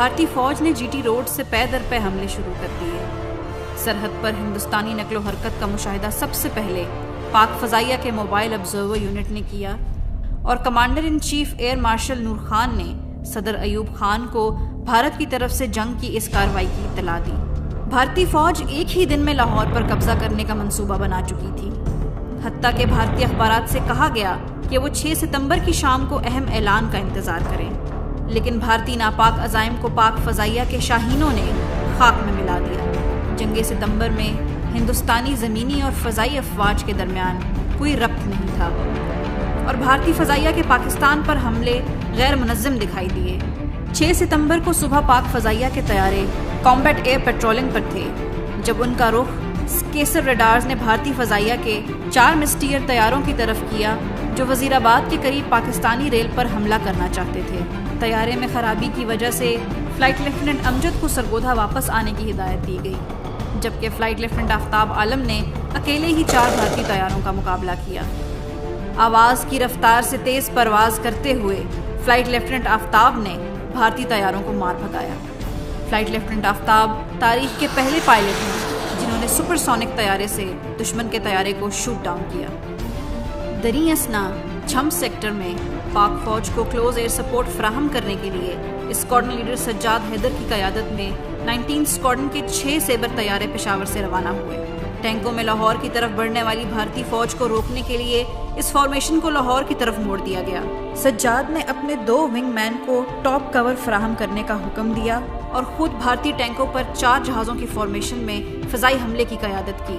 بھارتی فوج نے جی ٹی روڈ سے پے در پے حملے شروع کر دیے۔ سرحد پر ہندوستانی نقل و حرکت کا مشاہدہ سب سے پہلے پاک فضائیہ کے موبائل آبزرور یونٹ نے کیا اور commander in chief air marshal Nur Khan نے صدر ایوب خان کو بھارت کی طرف سے جنگ کی اس کارروائی کی اطلاع دی۔ بھارتی فوج ایک ہی دن میں لاہور پر قبضہ کرنے کا منصوبہ بنا چکی تھی، حتیٰ کہ بھارتی اخبارات سے کہا گیا کہ وہ 6 ستمبر کی شام کو اہم اعلان کا انتظار کریں، لیکن بھارتی ناپاک عزائم کو پاک فضائیہ کے شاہینوں نے خاک میں ملا دیا۔ جنگ ستمبر میں ہندوستانی زمینی اور فضائی افواج کے درمیان کوئی ربط نہیں تھا اور بھارتی فضائیہ کے پاکستان پر حملے غیر منظم دکھائی دیے۔ 6 ستمبر کو صبح پاک فضائیہ کے طیارے کامبیٹ ایئر پیٹرولنگ پر تھے جب ان کا رخ کیسر ریڈارز نے بھارتی فضائیہ کے 4 مسٹیئر طیاروں کی طرف کیا جو وزیر آباد کے قریب پاکستانی ریل پر حملہ کرنا چاہتے تھے۔ طیارے میں خرابی کی وجہ سے فلائٹ لیفٹیننٹ امجد کو سرگودھا واپس آنے کی ہدایت دی گئی، جبکہ فلائٹ لیفٹیننٹ آفتاب عالم نے اکیلے ہی 4 بھارتی طیاروں کا مقابلہ کیا۔ آواز کی رفتار سے تیز پرواز کرتے ہوئے فلائٹ لیفٹیننٹ آفتاب نے بھارتی طیاروں کو مار بھگایا۔ فلائٹ لیفٹیننٹ آفتاب تاریخ کے پہلے پائلٹ ہیں جنہوں نے سپر سونک طیارے سے دشمن کے طیارے کو شوٹ ڈاؤن کیا۔ دریں اثنا چھم سیکٹر میں پاک فوج کو کلوز ایئر سپورٹ فراہم کرنے کے لیے اسکواڈرن لیڈر سجاد حیدر کی قیادت میں 19 اسکواڈرن کے 6 سیبر طیارے پشاور سے روانہ ہوئے۔ ٹینکوں میں لاہور کی طرف بڑھنے والی بھارتی فوج کو روکنے کے لیے اس فارمیشن کو لاہور کی طرف موڑ دیا گیا۔ سجاد نے اپنے 2 ونگ مین کو ٹاپ کور فراہم کرنے کا حکم دیا اور خود بھارتی ٹینکوں پر 4 جہازوں کی فارمیشن میں فضائی حملے کی قیادت کی۔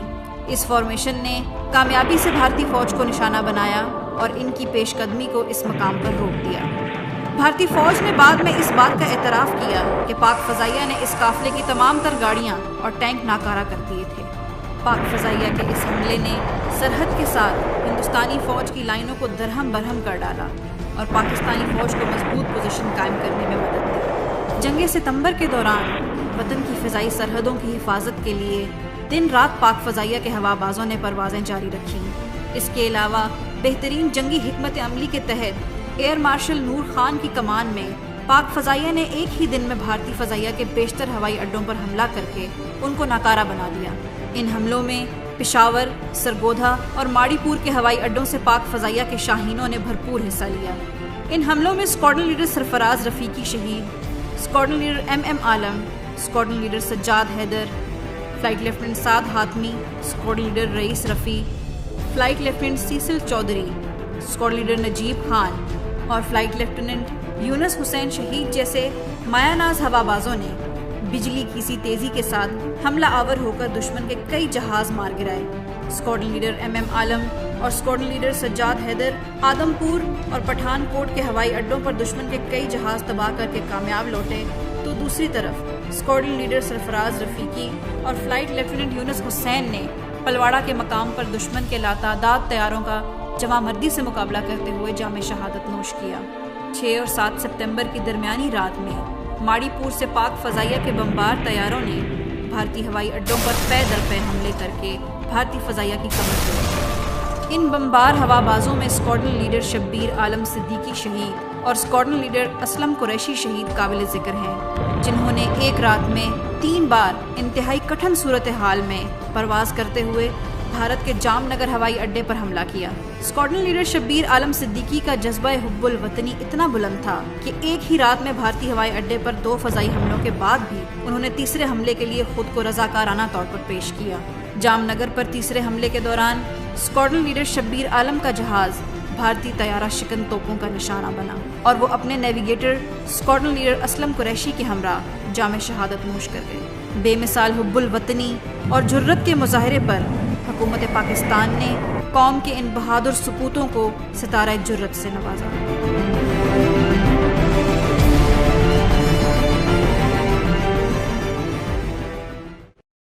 اس فارمیشن نے کامیابی سے بھارتی فوج کو نشانہ بنایا اور ان کی پیش قدمی کو اس مقام پر روک دیا۔ بھارتی فوج نے بعد میں اس بات کا اعتراف کیا کہ پاک فضائیہ نے اس قافلے کی تمام تر گاڑیاں اور ٹینک ناکارہ کر دیے تھے۔ پاک فضائیہ کے اس حملے نے سرحد کے ساتھ ہندوستانی فوج کی لائنوں کو درہم برہم کر ڈالا اور پاکستانی فوج کو مضبوط پوزیشن قائم کرنے میں مدد دی۔ جنگ ستمبر کے دوران وطن کی فضائی سرحدوں کی حفاظت کے لیے دن رات پاک فضائیہ کے ہوا بازوں نے پروازیں جاری رکھیں۔ اس کے علاوہ بہترین جنگی حکمت عملی کے تحت ایئر مارشل نور خان کی کمان میں پاک فضائیہ نے ایک ہی دن میں بھارتی فضائیہ کے بیشتر ہوائی اڈوں پر حملہ کر کے ان کو ناکارہ بنا دیا۔ ان حملوں میں پشاور، سرگودھا اور ماڑی پور کے ہوائی اڈوں سے پاک فضائیہ کے شاہینوں نے بھرپور حصہ لیا۔ ان حملوں میں اسکواڈرن لیڈر سرفراز رفیقی شہید، squadron leader M Alam, squadron leader Sajjad Haider, flight lieutenant Saad Hatmi, squadron leader Rais Rafi, flight lieutenant Cecil Chaudhry, squadron leader Najeeb Khan اور فلائٹ لیفٹیننٹ یونس حسین شہید جیسے مایہ ناز ہوا بازوں نے بجلی کی سی تیزی کے ساتھ حملہ آور ہو کر دشمن کے کئی جہاز مار گرائے۔ اسکواڈرن لیڈر ایم عالم اور اسکواڈرن لیڈر سجاد حیدر آدم پور اور پٹھان کوٹ کے ہوائی اڈوں پر دشمن کے کئی جہاز تباہ کر کے کامیاب لوٹے، تو دوسری طرف اسکواڈرن لیڈر سرفراز رفیقی اور فلائٹ لیفٹیننٹ یونس حسین نے پلواڑہ کے مقام پر دشمن کے لاتعداد طیاروں کا جمع مردی سے مقابلہ کرتے ہوئے جام شہادت نوش کیا۔ 6 اور 7 ستمبر کی درمیانی رات میں ماڑی پور سے پاک فضائیہ کے بمبار طیاروں نے بھارتی ہوائی اڈوں پر پے در پے حملے کر کے بھارتی فضائیہ کی کمر توڑی۔ ان بمبار ہوا بازوں میں اسکواڈرن لیڈر شبیر عالم صدیقی شہید اور اسکواڈرن لیڈر اسلم قریشی شہید قابل ذکر ہیں، جنہوں نے ایک رات میں 3 بار انتہائی کٹھن صورتحال میں پرواز کرتے ہوئے بھارت کے جام نگر ہوائی اڈے پر حملہ کیا۔ اسکواڈرن لیڈر شبیر عالم صدیقی کا جذبہ حب الوطنی اتنا بلند تھا کہ ایک ہی رات میں بھارتی ہوائی اڈے پر 2 فضائی حملوں کے بعد بھی انہوں نے تیسرے حملے کے لیے خود کو رضاکارانہ طور پر پیش کیا۔ جام نگر پر تیسرے حملے کے دوران اسکواڈرن لیڈر شبیر عالم کا جہاز بھارتی طیارہ شکن توپوں کا نشانہ بنا اور وہ اپنے navigator squadron leader Aslam Qureshi کے ہمراہ جام شہادت نوش کر گئے۔ بے مثال حب الوطنی اور جرت کے مظاہرے پر حکومت پاکستان نے قوم کے ان بہادر سپوتوں کو ستارہ جرت سے نوازا۔